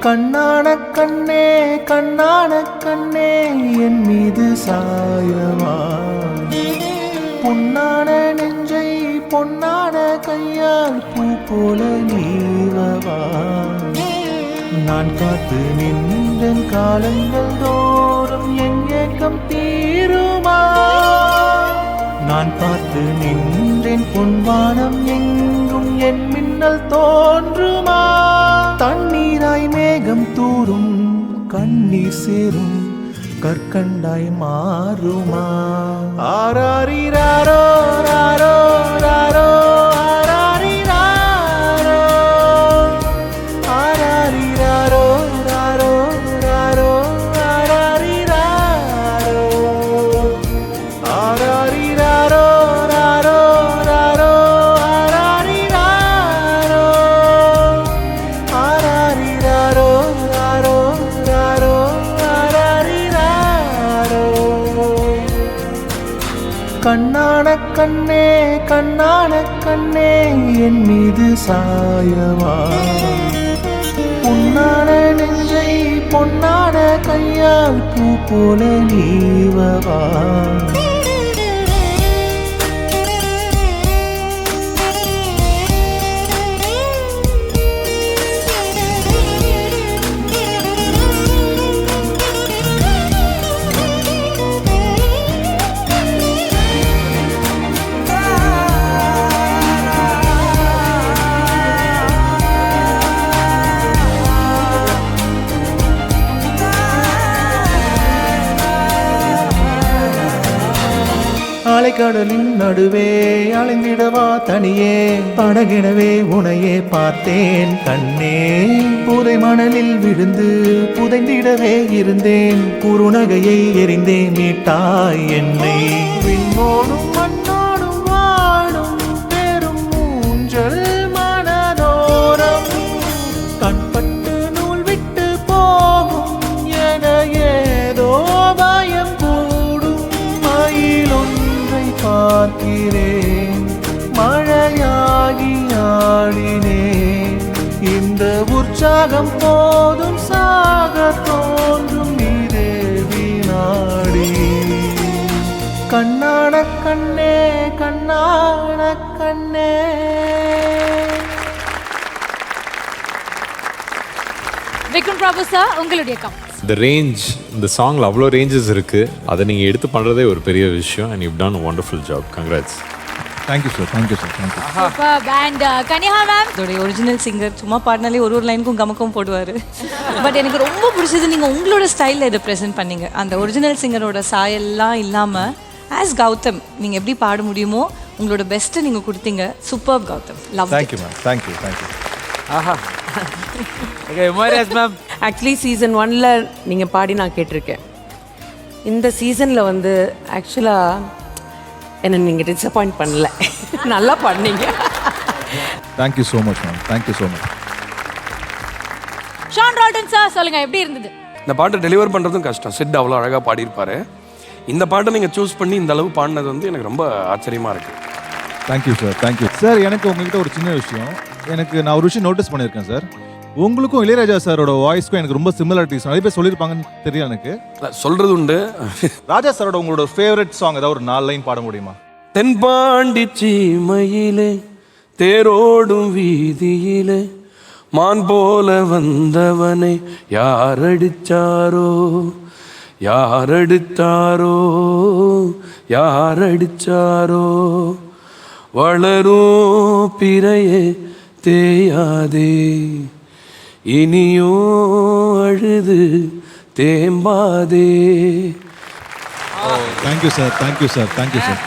கண்ணான கண்ணே கண்ணான கண்ணே என் மீது சாயவா, பொன்னான நெஞ்சை பொன்னான கையால் பூ போல நீவவா. நான் காத்து நின்றன் காலங்கள் தோறும் என் ஏக்கம் தீருமா. நான் பார்த்து நின்றேன் பொன்வானம் எங்கும் என் மின்னல் தோன்றுமா. தண்ணீராய் மேகம் தூரும் கண்ணீர் சேரும் கற்கண்டாய் மாறுமா. ஆராரிராரோ ராரோ ராரோ ஆராரிராரோ ஆராரிராரோ ராரோ ராரோ ஆராரிராரோ ஆராரிராரோ ராரோ ராரோ ஆராரிராரோ ஆராரிராரோ ராரோ ராரோ ஆராரிராரோ. கண்ணான கண்ணே கண்ணான கண்ணே என் மீது சாயவா, பொன்னான நெஞ்சை பொன்னான கையால் பூ போல நீவவா. அலைக்கடலின் நடுவே அலைந்திடவா தனியே, படகிடவே உனையே பார்த்தேன் கண்ணே. புதை மணலில் விழுந்து புதைந்திடவே இருந்தேன், குறுநகையை எறிந்தேன் மீட்டாய் என்னை. விண்ணோடும் மண்ணோடும் வாடும் பெரும் ஊஞ்சல் மனதோரம், கண்பட்டு நூல் விட்டு போகும் என ஏதோ பயம் கூடும். மயிலும் பார்க்கிறேன் மழையாகி ஆடினேன், இந்த உற்சாகம் போதும் சாக தோன்றும் இதே வினாடி. கண்ணான கண்ணே கண்ணான கண்ணே. விக்ரம் பிரபு சார், உங்களுடைய கமெண்ட்ஸ். இந்த ரேஞ்ச், இந்த சாங்கில் அவ்வளோ ரேஞ்சஸ் இருக்குது, அதை நீங்கள் எடுத்து பண்ணுறதே ஒரு பெரிய விஷயம். And you done a wonderful job. Congrats. Thank you sir, thank you sir, thank you. Super. And Kaniha ma'am, அதோட ஒரிஜினல் சிங்கர் சும்மா பாடினாலே ஒரு லைனுக்கும் கமக்கம் போடுவார். பட் எனக்கு ரொம்ப பிடிச்சது நீங்கள் உங்களோட ஸ்டைலில் இதை ப்ரெசென்ட் பண்ணீங்க. அந்த ஒரிஜினல் சிங்கரோட சாயெல்லாம் இல்லாமல் ஆஸ் கௌதம் நீங்கள் எப்படி பாட முடியுமோ உங்களோட பெஸ்ட்டை நீங்கள் கொடுத்தீங்க. Super Gautham, love. Thank you ma'am, thank you, thank you. ஆஹா. Okay Uma Riyaz ma'am. Actually season 1ல் நீங்கள் பாடி நான் கேட்டிருக்கேன். இந்த சீசனில் வந்து ஆக்சுவலாக என்னை நீங்கள் டிசப்பாயிண்ட் பண்ணல, நல்லா பண்ணீங்க. Thank you so much ma'am, thank you so much. Shaan Ralton sir, சொல்லுங்க எப்படி இருந்தது? இந்த பாட்டை டெலிவர் பண்ணுறதும் கஷ்டம். சிட் அவ்வளோ அழகாக பாடியிருப்பாரு. இந்த பாட்டை நீங்கள் சூஸ் பண்ணி இந்த அளவு பாடினது வந்து எனக்கு ரொம்ப ஆச்சரியமாக இருக்குது. Thank you sir, thank you sir. எனக்கு உங்ககிட்ட ஒரு சின்ன விஷயம், நான் ஒரு விஷயம் நோட்டீஸ் பண்ணியிருக்கேன் சார். உங்களுக்கும் இளையராஜா சாரோட வாய்ஸ்க்கும் எனக்கு ரொம்ப சிமிலாரிட்டிஸ் நிறைய பேர் சொல்லியிருப்பாங்கன்னு தெரியல எனக்கு. சொல்கிறது உண்டு. ராஜா சாரோட உங்களோட ஃபேவரட் சாங் ஏதாவது ஒரு 4 லைன் பாட முடியுமா? தென்பாண்டி சீமையிலே தேரோடும் வீதியிலே மான் போல வந்தவனை யாரடிச்சாரோ யாரடித்தாரோ யாரடிச்சாரோ, வளரும் பிறையே தேயாதே இனியோ அழுது தேம்பாதே. Thank you sir, thank you sir, thank you sir.